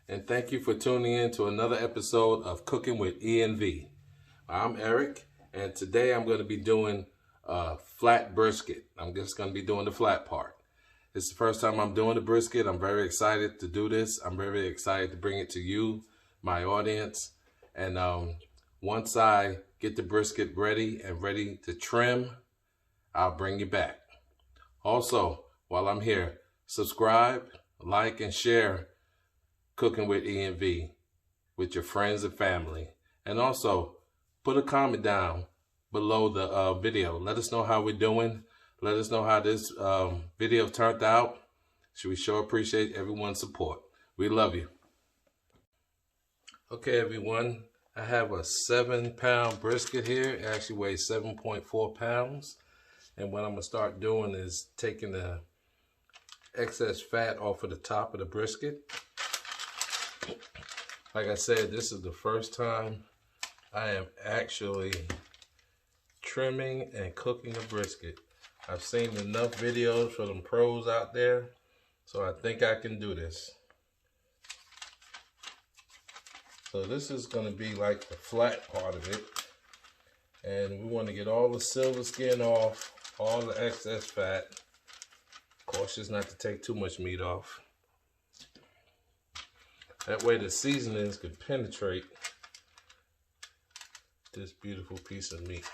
and thank you for tuning in to another episode of Cooking with E&V. I'm Eric, and today I'm going to be doing flat brisket. I'm just going to be doing the flat part. It's the first time I'm doing the brisket. I'm very excited to do this. I'm very excited to bring it to you, my audience. And once I get the brisket ready and ready to trim, I'll bring you back. Also, while I'm here, subscribe, like, and share Cooking with E&V with your friends and family. And also, put a comment down below the video. Let us know how we're doing. Let us know how this video turned out. We sure appreciate everyone's support. We love you. Okay, everyone. I have a 7-pound brisket here. It actually weighs 7.4 pounds. And what I'm going to start doing is taking the excess fat off of the top of the brisket. Like I said, this is the first time I am actually trimming and cooking a brisket. I've seen enough videos for them pros out there, so I think I can do this. So this is going to be like the flat part of it. And we want to get all the silver skin off, all the excess fat. Cautious not to take too much meat off. That way the seasonings could penetrate this beautiful piece of meat.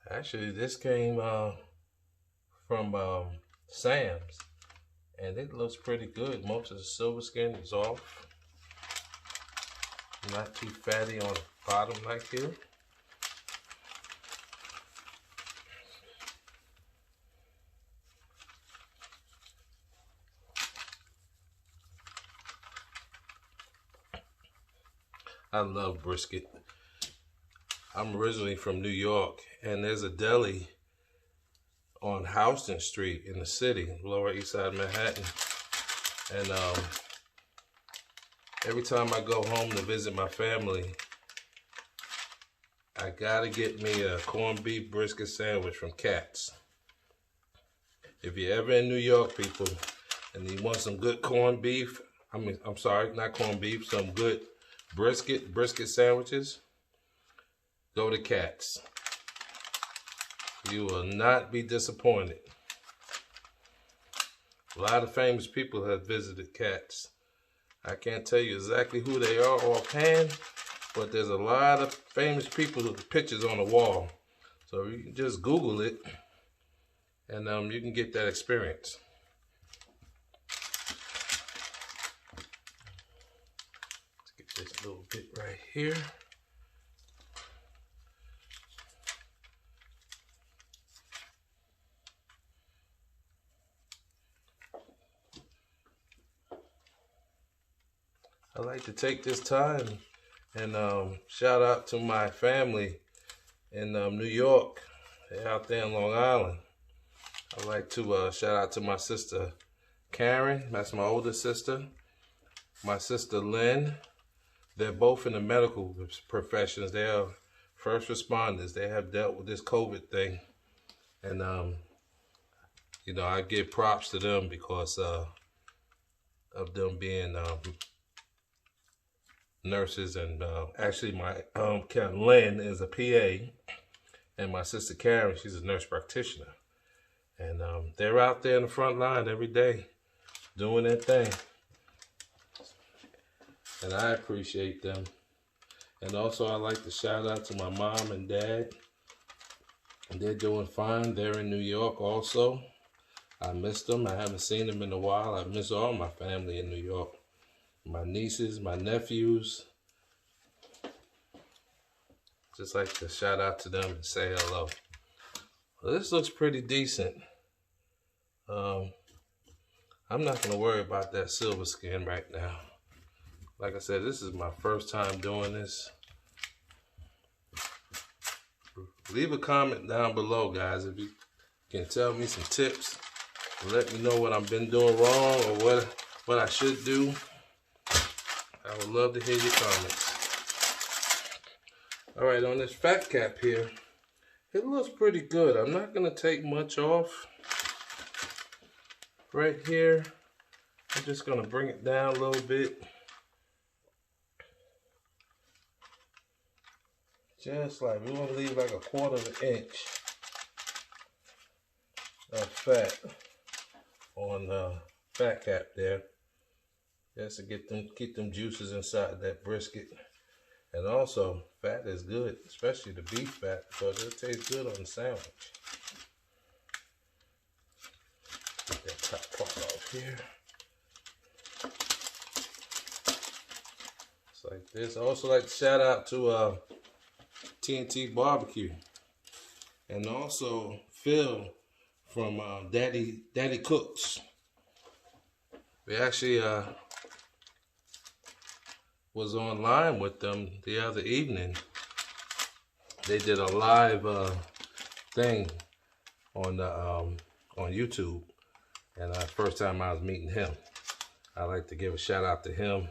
Actually, this came from Sam's, and it looks pretty good. Most of the silver skin is off. Not too fatty on the bottom like here. I love brisket. I'm originally from New York, and there's a deli on Houston Street in the city, Lower East Side of Manhattan. And every time I go home to visit my family, I gotta get me a corned beef brisket sandwich from Katz. If you're ever in New York, people, and you want some good corned beef, I'm sorry, not corned beef, some good brisket sandwiches, go to Katz. You will not be disappointed. A lot of famous people have visited Katz. I can't tell you exactly who they are offhand, but there's a lot of famous people with pictures on the wall. So you can just Google it, and you can get that experience. Let's get this little bit right here. I like to take this time and shout out to my family in New York. They're out there in Long Island. I like to shout out to my sister Karen, that's my older sister. My sister Lynn. They're both in the medical professions. They are first responders. They have dealt with this COVID thing. And, you know, I give props to them because of them being nurses. And actually my Lynn is a PA, and my sister Karen, she's a nurse practitioner. And they're out there in the front line every day doing their thing. And I appreciate them. And also I like to shout out to my mom and dad. They're doing fine. They're in New York also. I miss them. I haven't seen them in a while. I miss all my family in New York. My nieces, my nephews. Just like to shout out to them and say hello. Well, this looks pretty decent. I'm not going to worry about that silver skin right now. Like I said, this is my first time doing this. Leave a comment down below, guys, if you can tell me some tips. Let me know what I've been doing wrong or what I should do. I would love to hear your comments. All right, on this fat cap here, It looks pretty good. I'm not gonna take much off right here. I'm just gonna bring it down a little bit. Just like, we want to leave like a quarter of an inch of fat on the fat cap there. Just to keep them juices inside that brisket. And also, fat is good, especially the beef fat, because it tastes good on the sandwich. Get that top part off here. It's like this. I also like to shout out to TNT Barbecue, and also Phil from Daddy Cooks. We actually was online with them the other evening. They did a live thing on the on YouTube, and first time I was meeting him. I'd like to give a shout out to him.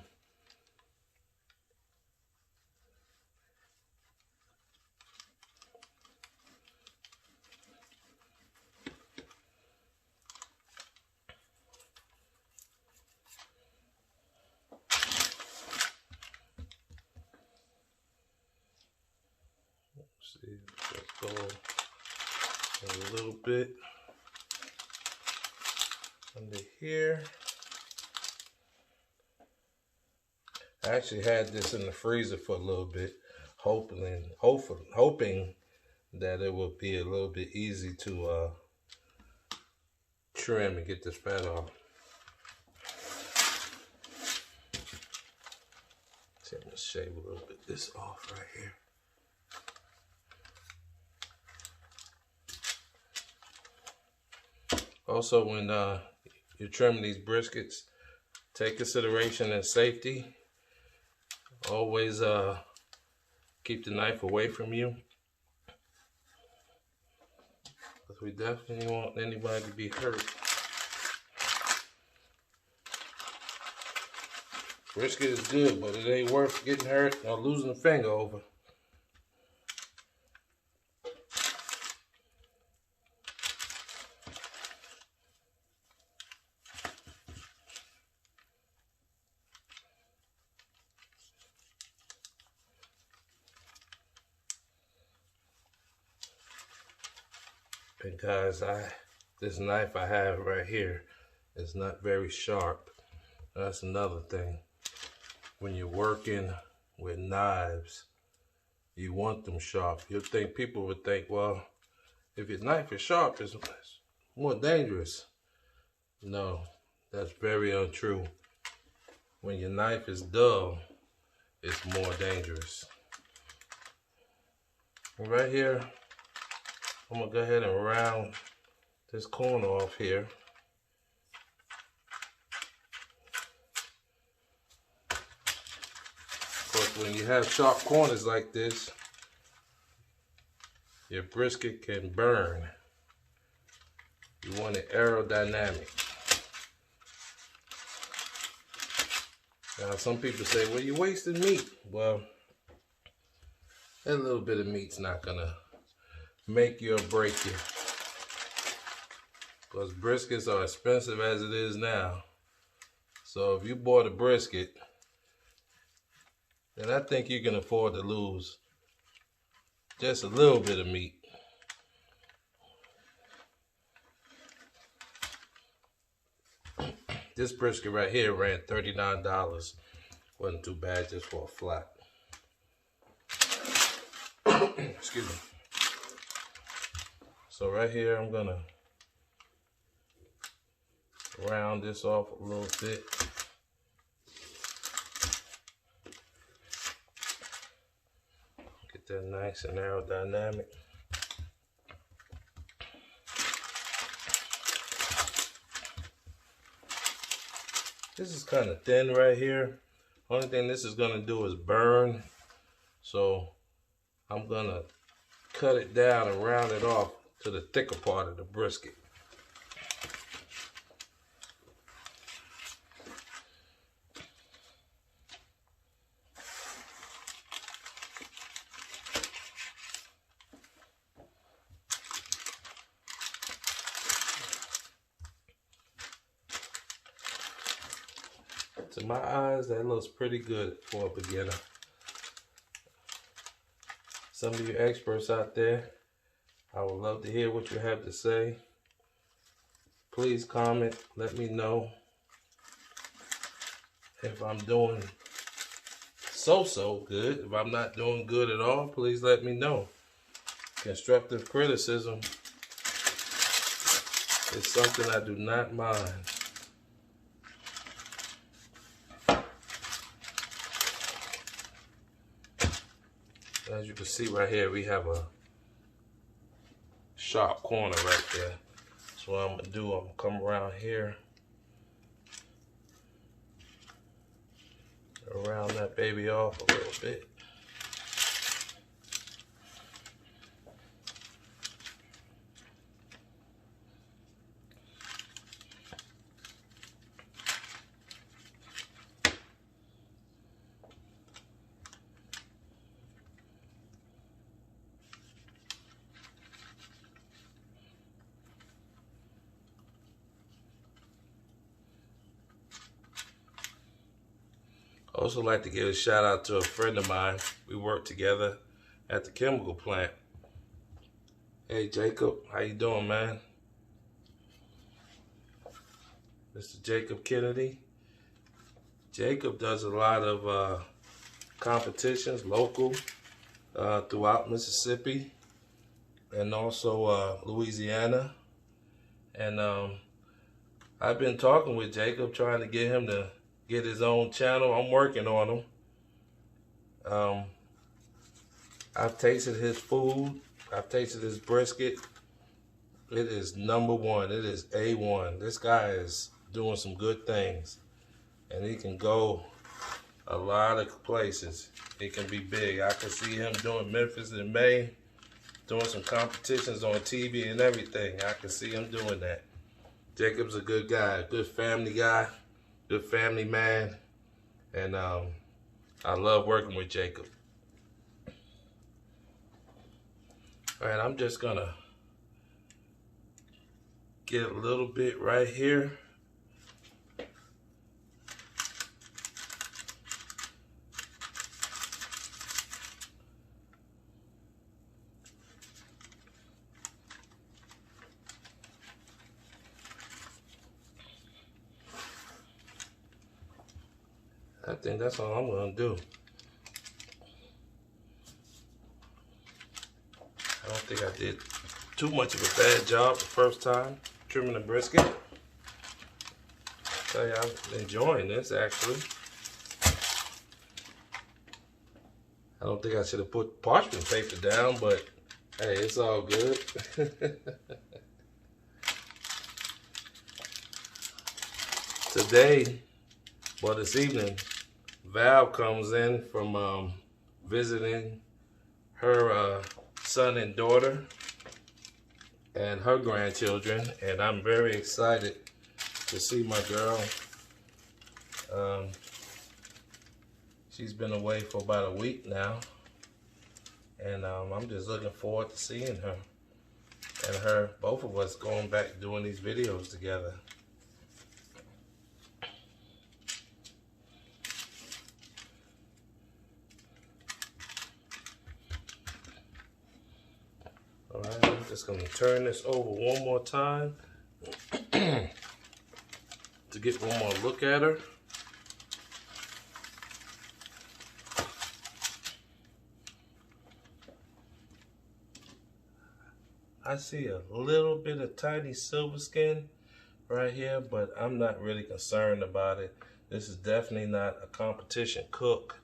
See, let's go a little bit under here. I actually had this in the freezer for a little bit, hoping that it would be a little bit easy to trim and get this fat off. See, I'm gonna shave a little bit this off right here. Also, when you're trimming these briskets, take consideration and safety. Always keep the knife away from you, because we definitely don't want anybody to be hurt. Brisket is good, but it ain't worth getting hurt or losing a finger over. And guys, this knife I have right here is not very sharp. That's another thing. When you're working with knives, you want them sharp. People would think, well, if your knife is sharp, it's more dangerous. No, that's very untrue. When your knife is dull, it's more dangerous. And right here, I'm gonna go ahead and round this corner off here. Of course, when you have sharp corners like this, your brisket can burn. You want it aerodynamic. Now, some people say, well, you're wasting meat. Well, that little bit of meat's not gonna make you or break you, because briskets are expensive as it is now. So if you bought a brisket, then I think you can afford to lose just a little bit of meat. This brisket right here ran $39. Wasn't too bad just for a flat. Excuse me. So right here, I'm gonna round this off a little bit. Get that nice and aerodynamic. This is kind of thin right here. Only thing this is gonna do is burn. So I'm gonna cut it down and round it off to the thicker part of the brisket. To my eyes, that looks pretty good for a beginner. Some of you experts out there, I would love to hear what you have to say. Please comment, let me know if I'm doing so good. If I'm not doing good at all, please let me know. Constructive criticism is something I do not mind. As you can see right here, we have a sharp corner right there. So what I'm gonna do, I'm gonna come around here, around that baby off a little bit. I also like to give a shout out to a friend of mine. We work together at the chemical plant. Hey Jacob, how you doing, man? Mr. Jacob Kennedy. Jacob does a lot of competitions, local, throughout Mississippi and also Louisiana. And I've been talking with Jacob, trying to get him to get his own channel. I'm working on him. I've tasted his food. I've tasted his brisket. It is #1. It is A1. This guy is doing some good things. And he can go a lot of places. It can be big. I can see him doing Memphis in May, doing some competitions on TV and everything. I can see him doing that. Jacob's a good guy, a good family guy. Good family man, and I love working with Jacob. All right, I'm just gonna get a little bit right here. I think that's all I'm gonna do. I don't think I did too much of a bad job the first time trimming the brisket. I'll tell you, I'm enjoying this actually. I don't think I should have put parchment paper down, but hey, it's all good. Today, well, this evening, Val comes in from visiting her son and daughter and her grandchildren, and I'm very excited to see my girl. She's been away for about a week now, and I'm just looking forward to seeing her and both of us going back doing these videos together. All right, I'm just going to turn this over one more time to get one more look at her. I see a little bit of tiny silver skin right here, but I'm not really concerned about it. This is definitely not a competition cook.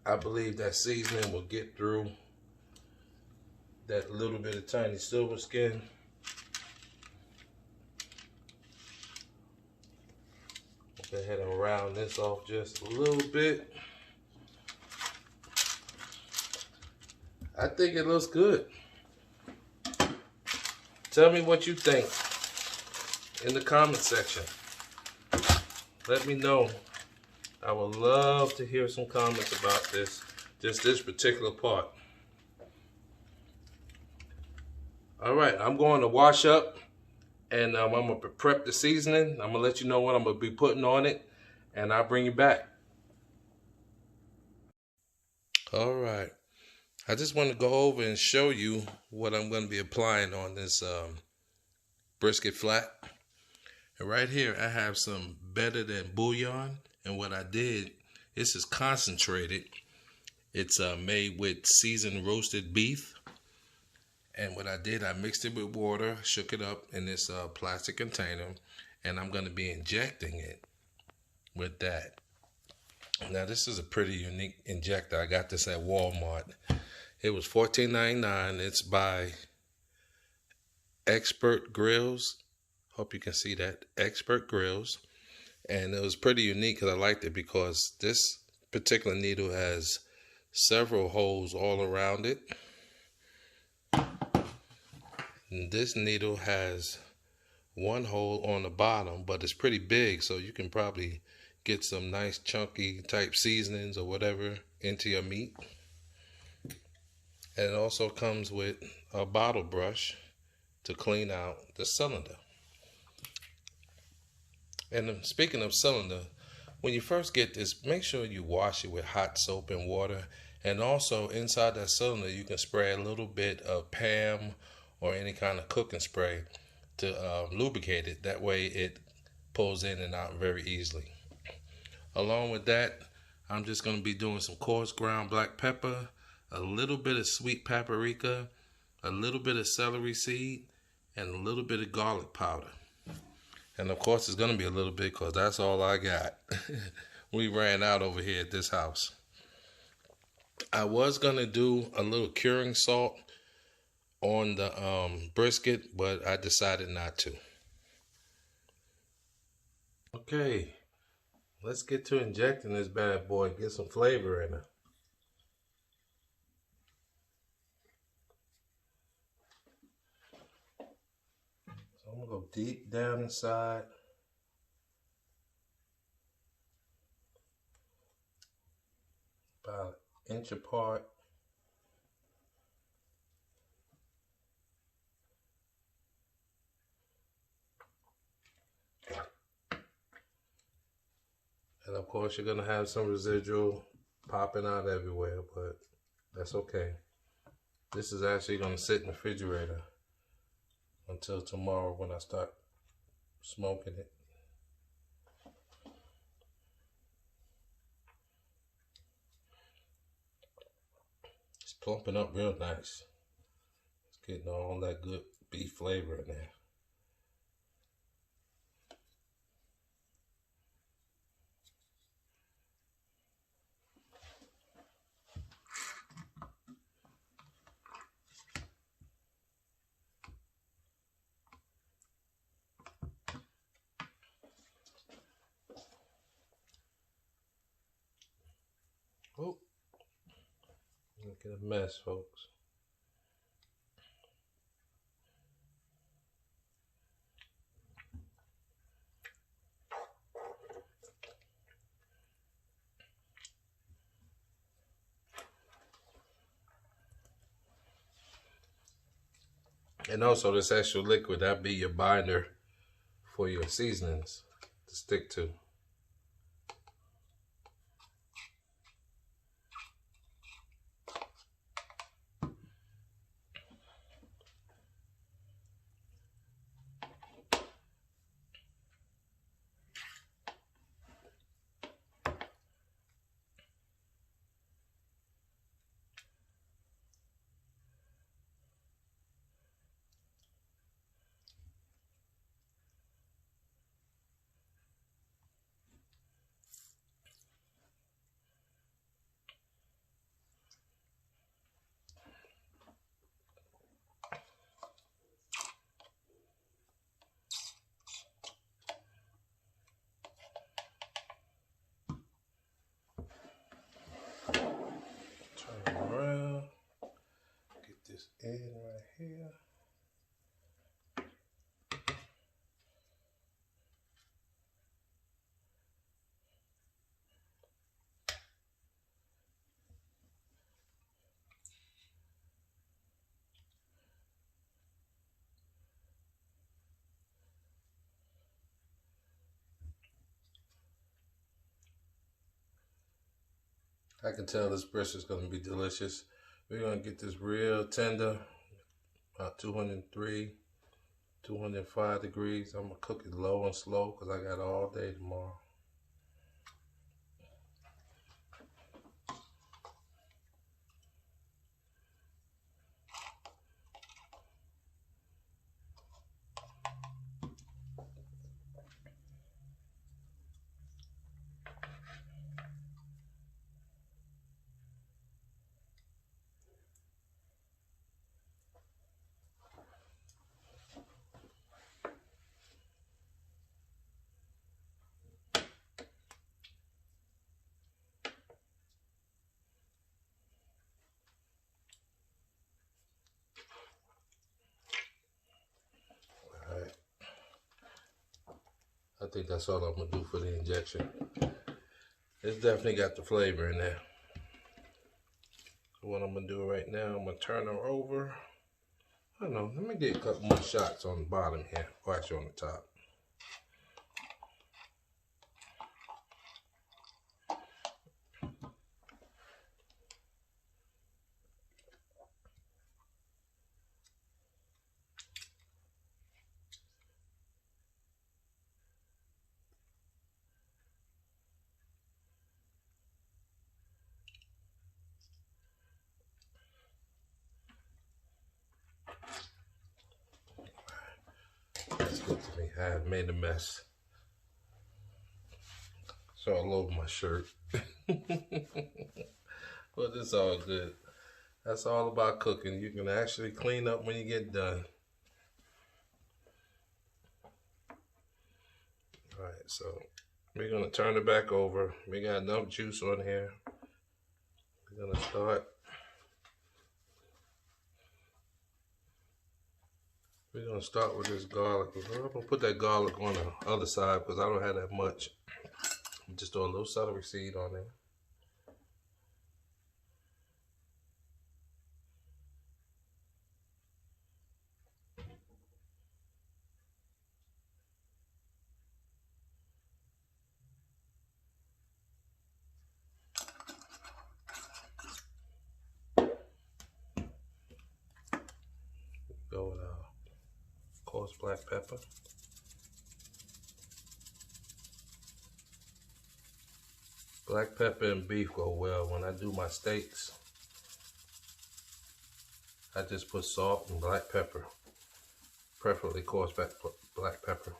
I believe that seasoning will get through that little bit of tiny silver skin. Go ahead and round this off just a little bit. I think it looks good. Tell me what you think in the comment section. Let me know. I would love to hear some comments about this, just this particular part. All right, I'm going to wash up, and I'm going to prep the seasoning. I'm going to let you know what I'm going to be putting on it, and I'll bring you back. All right. I just want to go over and show you what I'm going to be applying on this brisket flat. And right here, I have some better than bouillon. And what I did, this is concentrated. It's made with seasoned roasted beef. And what I did, I mixed it with water, shook it up in this plastic container, and I'm going to be injecting it with that. Now, this is a pretty unique injector. I got this at Walmart. It was $14.99. It's by Expert Grills. Hope you can see that. Expert Grills. And it was pretty unique because I liked it because this particular needle has several holes all around it. And this needle has one hole on the bottom, but it's pretty big, so you can probably get some nice chunky type seasonings or whatever into your meat. And it also comes with a bottle brush to clean out the cylinder. And speaking of cylinder, when you first get this, make sure you wash it with hot soap and water. And also inside that cylinder, you can spray a little bit of PAM or any kind of cooking spray to lubricate it. That way it pulls in and out very easily. Along with that, I'm just going to be doing some coarse ground black pepper, a little bit of sweet paprika, a little bit of celery seed, and a little bit of garlic powder. And of course, it's going to be a little bit because that's all I got. We ran out over here at this house. I was going to do a little curing salt on the brisket, but I decided not to. Okay, let's get to injecting this bad boy, get some flavor in it. So I'm going to go deep down inside. About an inch apart. And of course, you're going to have some residual popping out everywhere, but that's okay. This is actually going to sit in the refrigerator until tomorrow when I start smoking it. It's plumping up real nice. It's getting all that good beef flavor in there. Oh, look at a mess, folks. And also this extra liquid, that'd be your binder for your seasonings to stick to. I can tell this brisket's gonna be delicious. We're gonna get this real tender, about 203, 205 degrees. I'm gonna cook it low and slow because I got all day tomorrow. I think that's all I'm gonna do for the injection. It's definitely got the flavor in there. So what I'm gonna do right now, I'm gonna turn her over. I don't know, let me get a couple more shots on the bottom here, or actually on the top. That's good to me. I have made a mess. So all over my shirt. But it's all good. That's all about cooking. You can actually clean up when you get done. Alright, so we're gonna turn it back over. We got enough juice on here. We're gonna start. We're gonna start with this garlic. I'm gonna put that garlic on the other side because I don't have that much. Just throw a little celery seed on there. Go with coarse black pepper. Black pepper and beef go well. When I do my steaks, I just put salt and black pepper, preferably coarse black pepper.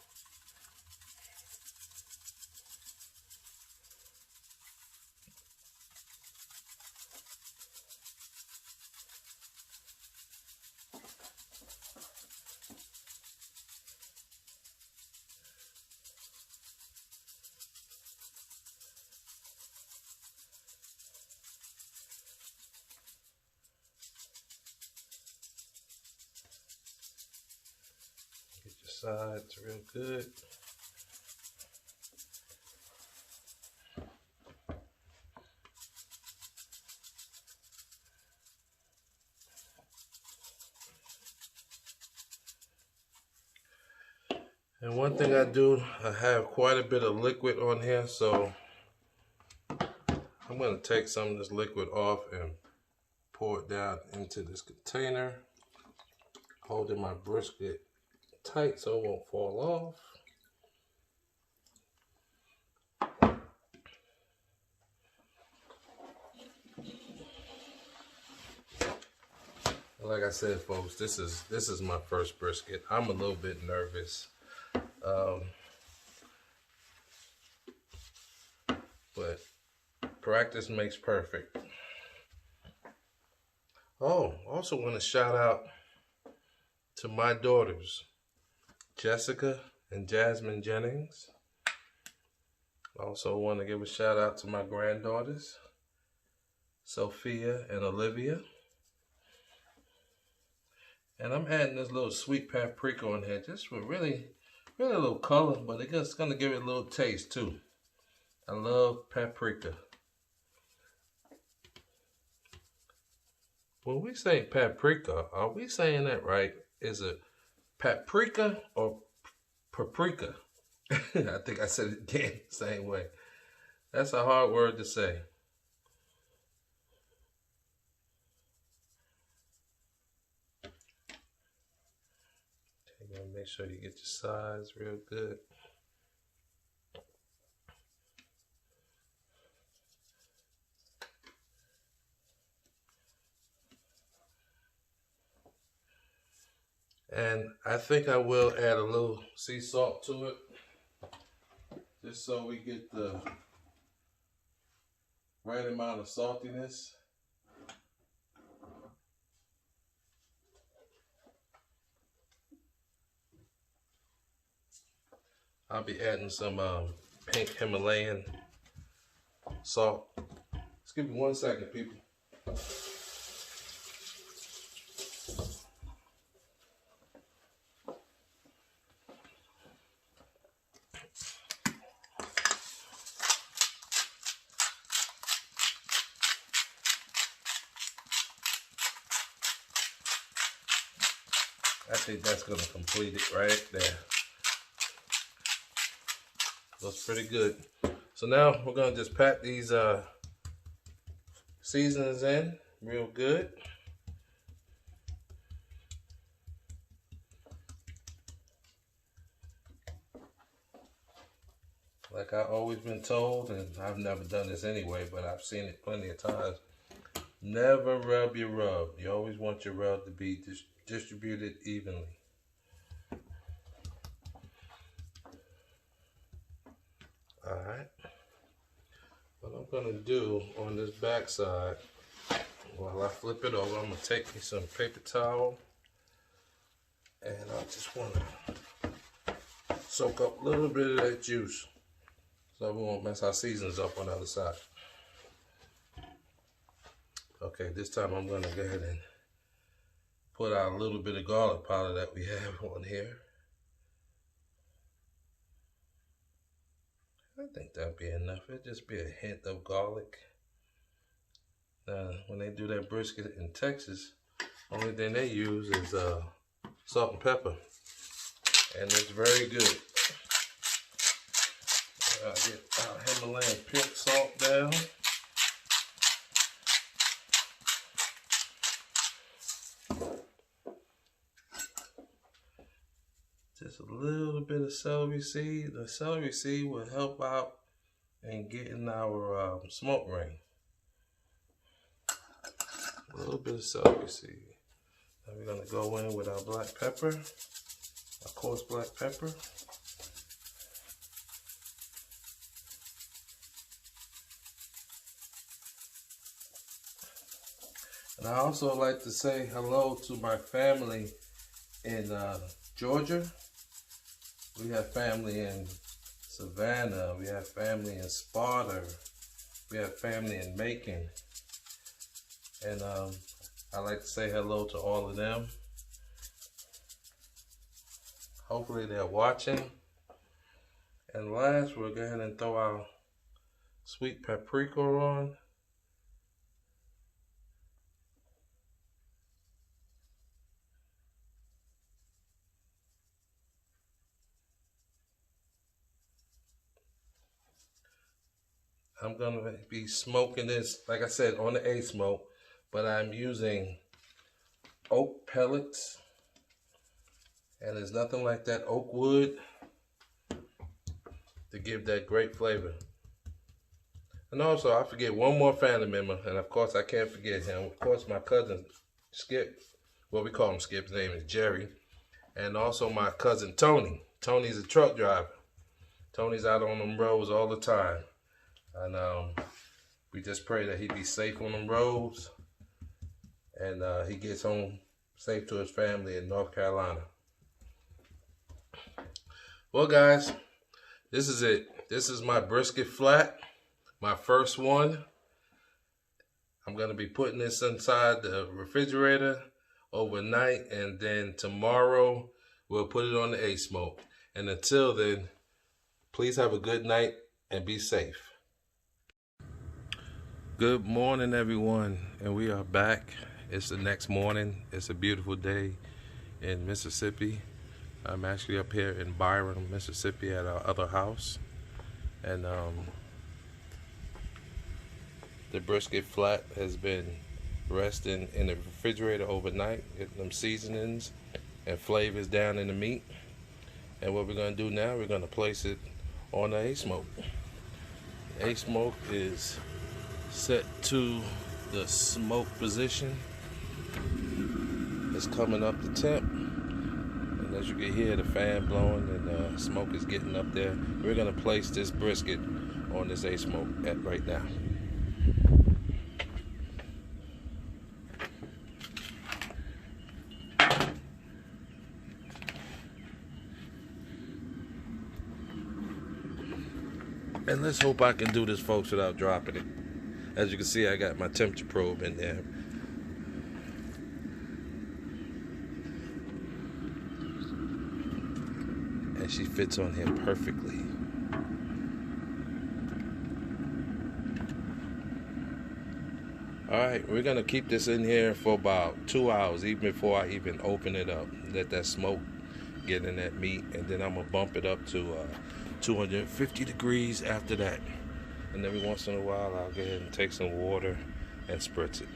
Get your sides real good. And one thing I do, I have quite a bit of liquid on here, so I'm going to take some of this liquid off and pour it down into this container, holding my brisket tight so it won't fall off. Like I said, folks, this is my first brisket. I'm a little bit nervous, but practice makes perfect. Oh, also want to shout out to my daughters, Jessica and Jasmine Jennings. Also want to give a shout out to my granddaughters, Sophia and Olivia. And I'm adding this little sweet paprika on here just for really a little color, but it's gonna give it a little taste too. I love paprika. When we say paprika, are we saying that right? Is it paprika or paprika? I think I said it again the same way. That's a hard word to say. Make sure you get your sides real good. And I think I will add a little sea salt to it, just so we get the right amount of saltiness. I'll be adding some pink Himalayan salt. Just give me 1 second, people. I think that's gonna complete it right there. Looks pretty good. So now we're gonna just pat these seasonings in real good. Like I've always been told, and I've never done this anyway, but I've seen it plenty of times. Never rub your rub. You always want your rub to be distributed evenly. Alright. What I'm going to do on this back side, while I flip it over, I'm going to take me some paper towel, and I just want to soak up a little bit of that juice so we won't mess our seasons up on the other side. Okay, this time I'm going to go ahead and put out a little bit of garlic powder that we have on here. I think that'll be enough. It'll just be a hint of garlic. Now, when they do that brisket in Texas, only thing they use is salt and pepper, and it's very good. I'll get our Himalayan pink salt down. Just a little bit of celery seed. The celery seed will help out in getting our smoke ring. A little bit of celery seed. Now we're going to go in with our black pepper, our coarse black pepper. And I also like to say hello to my family in Georgia. We have family in Savannah. We have family in Sparta. We have family in Macon. And I like to say hello to all of them. Hopefully they're watching. And last, we'll go ahead and throw our sweet paprika on. I'm going to be smoking this, like I said, on the A-smoke, but I'm using oak pellets, and there's nothing like that oak wood to give that great flavor. And also, I forget one more family member, and of course I can't forget him. Of course, my cousin Skip, well, we call him Skip, his name is Jerry, and also my cousin Tony. Tony's a truck driver. Tony's out on them roads all the time. And we just pray that he be safe on them roads, and he gets home safe to his family in North Carolina. Well, guys, this is it. This is my brisket flat, my first one. I'm going to be putting this inside the refrigerator overnight, and then tomorrow we'll put it on the A-smoke. And until then, please have a good night and be safe. Good morning, everyone, and we are back. It's the next morning. It's a beautiful day in Mississippi. I'm actually up here in Byron, Mississippi at our other house, and the brisket flat has been resting in the refrigerator overnight, getting them seasonings and flavors down in the meat. And what we're going to do now, we're going to place it on the A-smoke. A-smoke is set to the smoke position. It's coming up to temp, and as you can hear the fan blowing and smoke is getting up there. We're going to place this brisket on this A-smoke right now. And let's hope I can do this, folks, without dropping it. As you can see, I got my temperature probe in there. And she fits on here perfectly. Alright, we're going to keep this in here for about 2 hours, even before I even open it up. Let that smoke get in that meat, and then I'm going to bump it up to 250 degrees after that. And every once in a while, I'll go ahead and take some water and spritz it.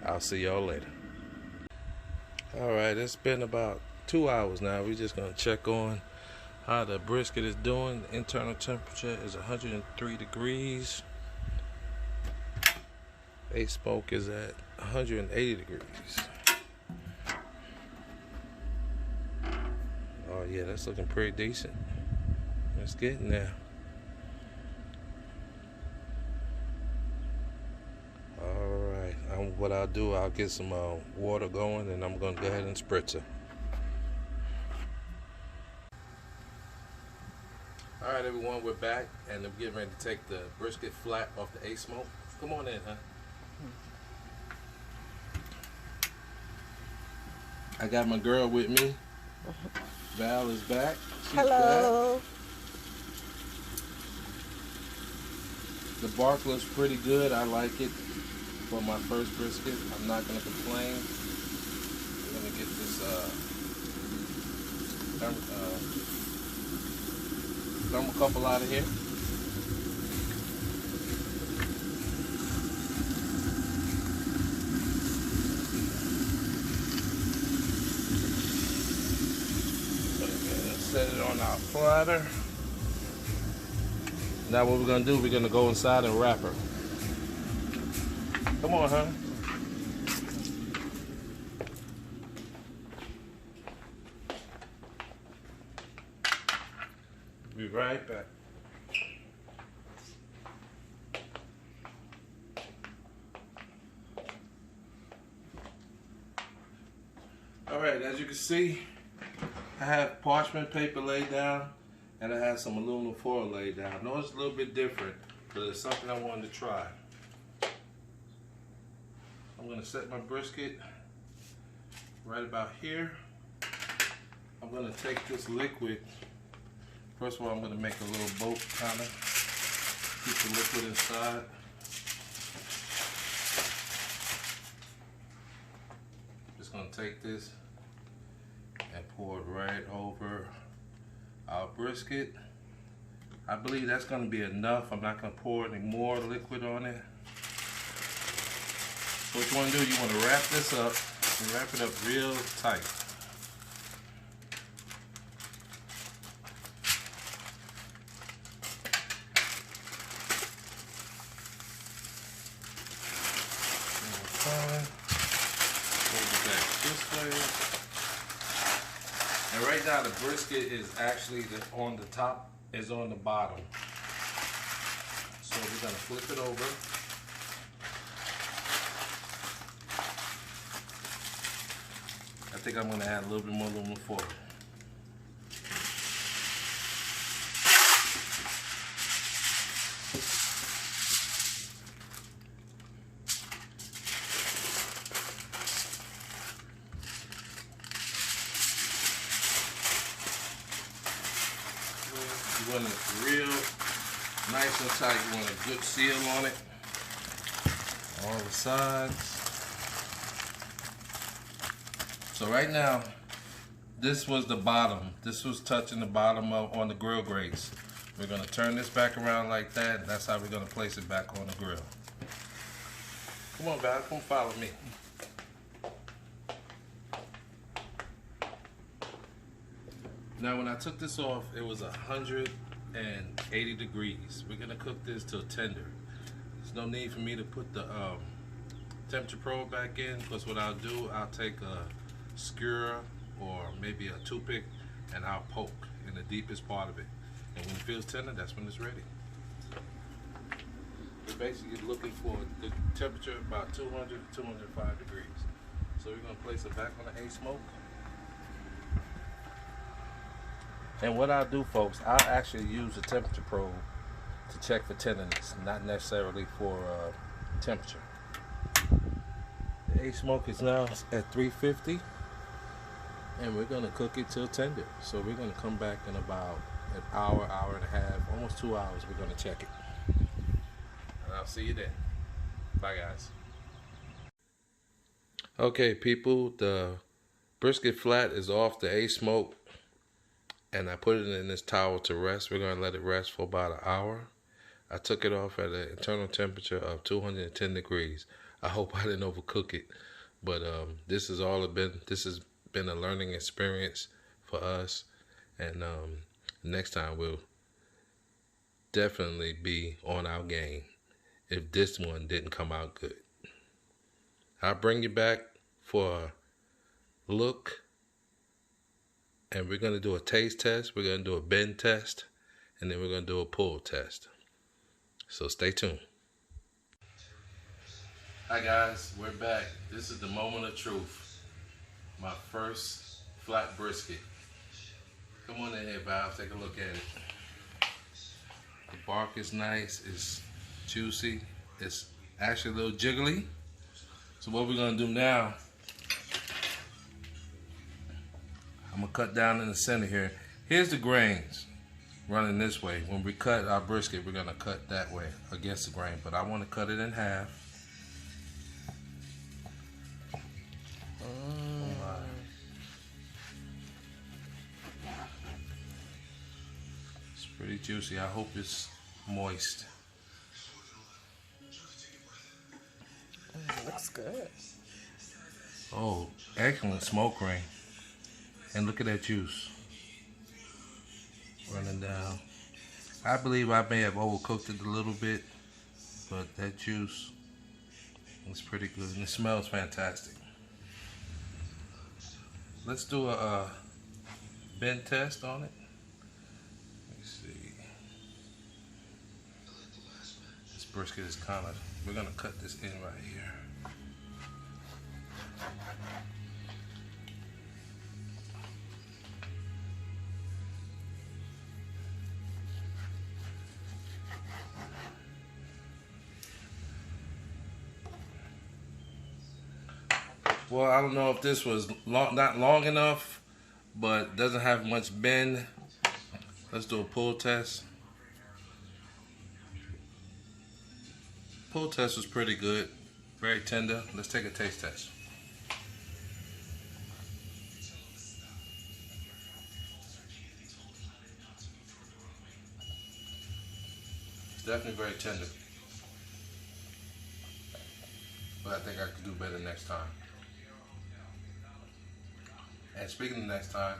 I'll see y'all later. Alright, it's been about 2 hours now. We're just going to check on how the brisket is doing. The internal temperature is 103 degrees. A-smoke is at 180 degrees. Oh yeah, that's looking pretty decent. It's getting there. Alright, what I'll do, I'll get some water going, and I'm going to go ahead and spritz it. Alright everyone, we're back, and I'm getting ready to take the brisket flat off the A-smoke. Come on in, huh? I got my girl with me. Val is back. She's Hello. back. The bark looks pretty good. I like it for my first brisket. I'm not going to complain. I'm going to get this thermocouple out of here. Set it on our platter. Now what we're going to do, we're going to go inside and wrap her. Come on, huh? Be right back. Alright, as you can see, I have parchment paper laid down, and I have some aluminum foil laid down. I know it's a little bit different, but it's something I wanted to try. I'm going to set my brisket right about here. I'm going to take this liquid. First of all, I'm going to make a little boat kind of. Keep the liquid inside. Just going to take this and pour it right over our brisket. I believe that's going to be enough. I'm not going to pour any more liquid on it. So what you want to do, you want to wrap this up and wrap it up real tight. Hold it back this way. And right now the brisket is actually on the top, is on the bottom. So we're going to flip it over. I think I'm going to add a little bit more aluminum foil. You want it real nice and tight. You want a good seal on it. All the sides. So right now, this was the bottom. This was touching the bottom on the grill grates. We're going to turn this back around like that, and that's how we're going to place it back on the grill. Come on, Val, come follow me. Now when I took this off, it was 180 degrees. We're gonna cook this till tender. There's no need for me to put the temperature probe back in, because what I'll do, I'll take a skewer or maybe a toothpick and I'll poke in the deepest part of it. And when it feels tender, that's when it's ready. We're basically looking for the temperature about 200 to 205 degrees. So we're gonna place it back on the A-smoke. And what I'll do, folks, I'll actually use a temperature probe to check for tenderness, not necessarily for temperature. The A-smoke is now at 350, and we're gonna cook it till tender. So we're gonna come back in about an hour, hour and a half, almost 2 hours. We're gonna check it. And I'll see you then. Bye, guys. Okay, people, the brisket flat is off the A-smoke, and I put it in this towel to rest. We're gonna let it rest for about an hour. I took it off at an internal temperature of 210 degrees. I hope I didn't overcook it, but this has been a learning experience for us, and next time we'll definitely be on our game if this one didn't come out good. I'll bring you back for a look, and we're gonna do a taste test, we're gonna do a bend test, and then we're gonna do a pull test. So stay tuned. Hi guys, we're back. This is the moment of truth. My first flat brisket. Come on in here, Bob, take a look at it. The bark is nice, it's juicy, it's actually a little jiggly. So what we're gonna do now, I'm gonna cut down in the center here. Here's the grains running this way. When we cut our brisket, we're gonna cut that way against the grain, but I wanna cut it in half. It's pretty juicy. I hope it's moist. Looks good. Oh, excellent smoke ring. And look at that juice running down. I believe I may have overcooked it a little bit, but that juice is pretty good and it smells fantastic. Let's do a bend test on it. Let me see. This brisket is we're gonna cut this in right here. Well, I don't know if this was not long enough, but doesn't have much bend. Let's do a pull test. Pull test was pretty good, very tender. Let's take a taste test. It's definitely very tender, but I think I could do better next time. And speaking of next time,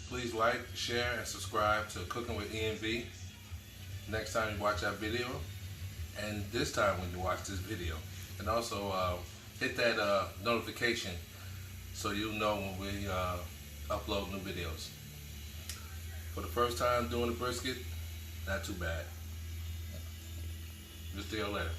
please like, share, and subscribe to Cooking with ENV next time you watch our video, and this time when you watch this video. And also hit that notification so you'll know when we upload new videos. For the first time doing a brisket, not too bad. Just see you later.